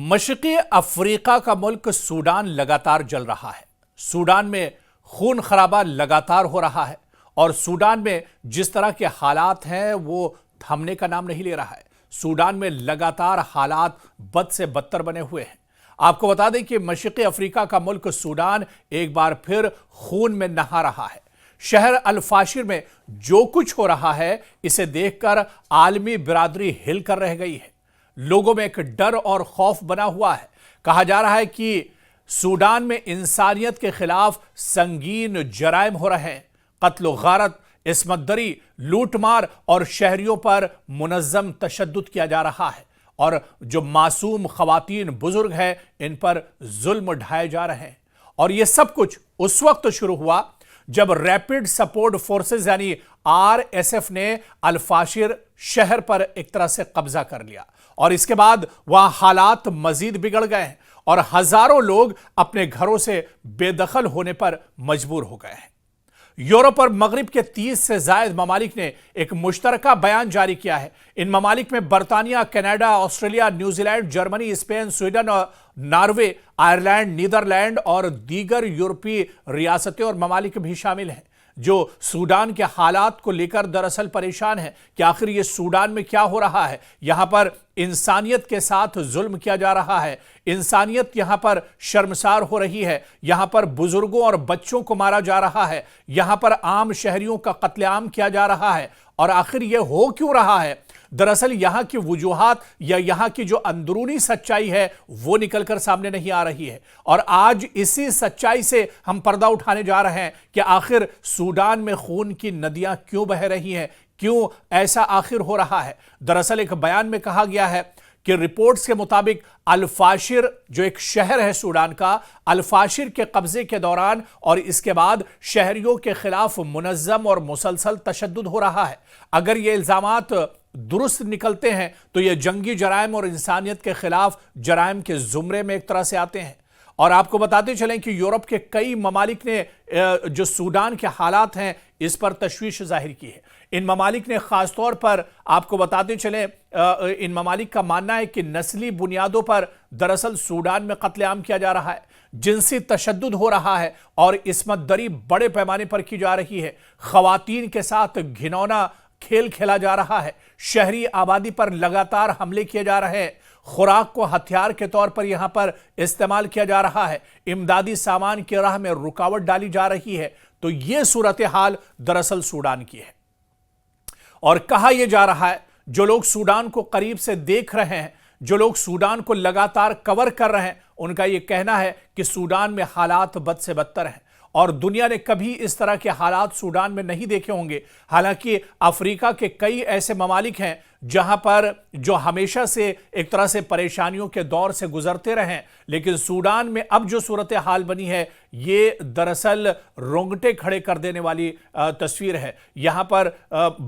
مشرقی افریقہ کا ملک سوڈان لگاتار جل رہا ہے۔ سوڈان میں خون خرابہ لگاتار ہو رہا ہے اور سوڈان میں جس طرح کے حالات ہیں وہ تھمنے کا نام نہیں لے رہا ہے۔ سوڈان میں لگاتار حالات بد سے بدتر بنے ہوئے ہیں۔ آپ کو بتا دیں کہ مشرقی افریقہ کا ملک سوڈان ایک بار پھر خون میں نہا رہا ہے۔ شہر الفاشر میں جو کچھ ہو رہا ہے اسے دیکھ کر عالمی برادری ہل کر رہ گئی ہے۔ لوگوں میں ایک ڈر اور خوف بنا ہوا ہے۔ کہا جا رہا ہے کہ سوڈان میں انسانیت کے خلاف سنگین جرائم ہو رہے ہیں۔ قتل و غارت، عصمت دری، لوٹ مار اور شہریوں پر منظم تشدد کیا جا رہا ہے، اور جو معصوم خواتین بزرگ ہیں ان پر ظلم ڈھائے جا رہے ہیں۔ اور یہ سب کچھ اس وقت شروع ہوا جب ریپڈ سپورٹ فورسز یعنی RSF نے الفاشر شہر پر ایک طرح سے قبضہ کر لیا، اور اس کے بعد وہاں حالات مزید بگڑ گئے ہیں اور ہزاروں لوگ اپنے گھروں سے بے دخل ہونے پر مجبور ہو گئے ہیں۔ یورپ اور مغرب کے 30 سے زائد ممالک نے ایک مشترکہ بیان جاری کیا ہے۔ ان ممالک میں برطانیہ، کینیڈا، آسٹریلیا، نیوزی لینڈ، جرمنی، اسپین، سویڈن اور ناروے، آئرلینڈ، نیدرلینڈ اور دیگر یورپی ریاستیں اور ممالک بھی شامل ہیں، جو سوڈان کے حالات کو لے کر دراصل پریشان ہیں کہ آخر یہ سوڈان میں کیا ہو رہا ہے۔ یہاں پر انسانیت کے ساتھ ظلم کیا جا رہا ہے، انسانیت یہاں پر شرمسار ہو رہی ہے، یہاں پر بزرگوں اور بچوں کو مارا جا رہا ہے، یہاں پر عام شہریوں کا قتل عام کیا جا رہا ہے، اور آخر یہ ہو کیوں رہا ہے؟ دراصل یہاں کی وجوہات یا یہاں کی جو اندرونی سچائی ہے وہ نکل کر سامنے نہیں آ رہی ہے، اور آج اسی سچائی سے ہم پردہ اٹھانے جا رہے ہیں کہ آخر سوڈان میں خون کی ندیاں کیوں بہہ رہی ہیں، کیوں ایسا آخر ہو رہا ہے۔ دراصل ایک بیان میں کہا گیا ہے کہ رپورٹس کے مطابق الفاشر جو ایک شہر ہے سوڈان کا، الفاشر کے قبضے کے دوران اور اس کے بعد شہریوں کے خلاف منظم اور مسلسل تشدد ہو رہا ہے۔ اگر یہ الزامات درست نکلتے ہیں تو یہ جنگی جرائم اور انسانیت کے خلاف جرائم کے زمرے میں ایک طرح سے آتے ہیں۔ اور آپ کو بتاتے چلیں کہ یورپ کے کئی ممالک نے جو سوڈان کے حالات ہیں اس پر تشویش ظاہر کی ہے۔ ان ممالک نے خاص طور پر آپ کو بتاتے چلیں ان ممالک کا ماننا ہے کہ نسلی بنیادوں پر دراصل سوڈان میں قتل عام کیا جا رہا ہے، جنسی تشدد ہو رہا ہے اور عصمت دری بڑے پیمانے پر کی جا رہی ہے، خواتین کے ساتھ گھنونا کھیل کھیلا جا رہا ہے، شہری آبادی پر لگاتار حملے کیے جا رہے ہیں، خوراک کو ہتھیار کے طور پر یہاں پر استعمال کیا جا رہا ہے، امدادی سامان کی راہ میں رکاوٹ ڈالی جا رہی ہے۔ تو یہ صورتحال دراصل سوڈان کی ہے، اور کہا یہ جا رہا ہے جو لوگ سوڈان کو قریب سے دیکھ رہے ہیں، جو لوگ سوڈان کو لگاتار کور کر رہے ہیں، ان کا یہ کہنا ہے کہ سوڈان میں حالات بد سے بدتر ہیں، اور دنیا نے کبھی اس طرح کے حالات سوڈان میں نہیں دیکھے ہوں گے۔ حالانکہ افریقہ کے کئی ایسے ممالک ہیں جہاں پر جو ہمیشہ سے ایک طرح سے پریشانیوں کے دور سے گزرتے رہے، لیکن سوڈان میں اب جو صورتحال بنی ہے یہ دراصل رونگٹے کھڑے کر دینے والی تصویر ہے۔ یہاں پر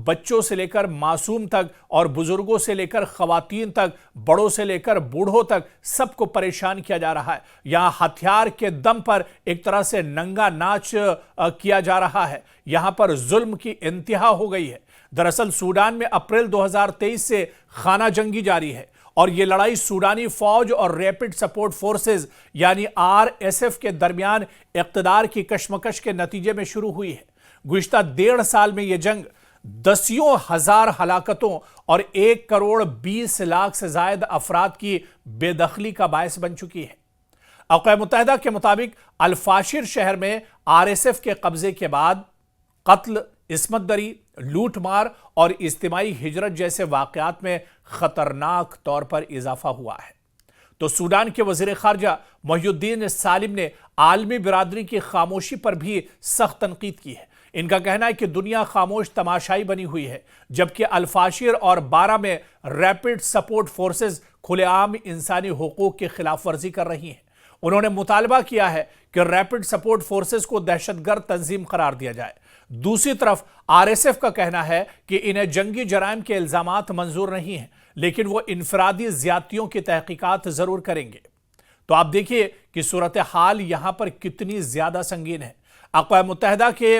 بچوں سے لے کر معصوم تک اور بزرگوں سے لے کر خواتین تک، بڑوں سے لے کر بوڑھوں تک سب کو پریشان کیا جا رہا ہے۔ یہاں ہتھیار کے دم پر ایک طرح سے ننگا ناچ کیا جا رہا ہے، یہاں پر ظلم کی انتہا ہو گئی ہے۔ دراصل سوڈان میں اپریل 2023 سے خانہ جنگی جاری ہے، اور یہ لڑائی سوڈانی فوج اور ریپڈ سپورٹ فورسز یعنی RSF کے درمیان اقتدار کی کشمکش کے نتیجے میں شروع ہوئی ہے۔ گزشتہ 1.5 سال میں یہ جنگ دسیوں ہزار ہلاکتوں اور 1,20,00,000 سے زائد افراد کی بے دخلی کا باعث بن چکی ہے۔ اقوام متحدہ کے مطابق الفاشر شہر میں RSF کے قبضے کے بعد قتل، عصمت دری، لوٹ مار اور اجتماعی ہجرت جیسے واقعات میں خطرناک طور پر اضافہ ہوا ہے۔ تو سوڈان کے وزیر خارجہ محی الدین سالم نے عالمی برادری کی خاموشی پر بھی سخت تنقید کی ہے۔ ان کا کہنا ہے کہ دنیا خاموش تماشائی بنی ہوئی ہے، جبکہ الفاشر اور بارہ میں ریپڈ سپورٹ فورسز کھلے عام انسانی حقوق کی خلاف ورزی کر رہی ہیں۔ انہوں نے مطالبہ کیا ہے کہ ریپڈ سپورٹ فورسز کو دہشت گرد تنظیم قرار دیا جائے۔ دوسری طرف RSF کا کہنا ہے کہ انہیں جنگی جرائم کے الزامات منظور نہیں ہیں، لیکن وہ انفرادی زیادتیوں کی تحقیقات ضرور کریں گے۔ تو آپ دیکھیے کہ صورتحال یہاں پر کتنی زیادہ سنگین ہے۔ اقوام متحدہ کے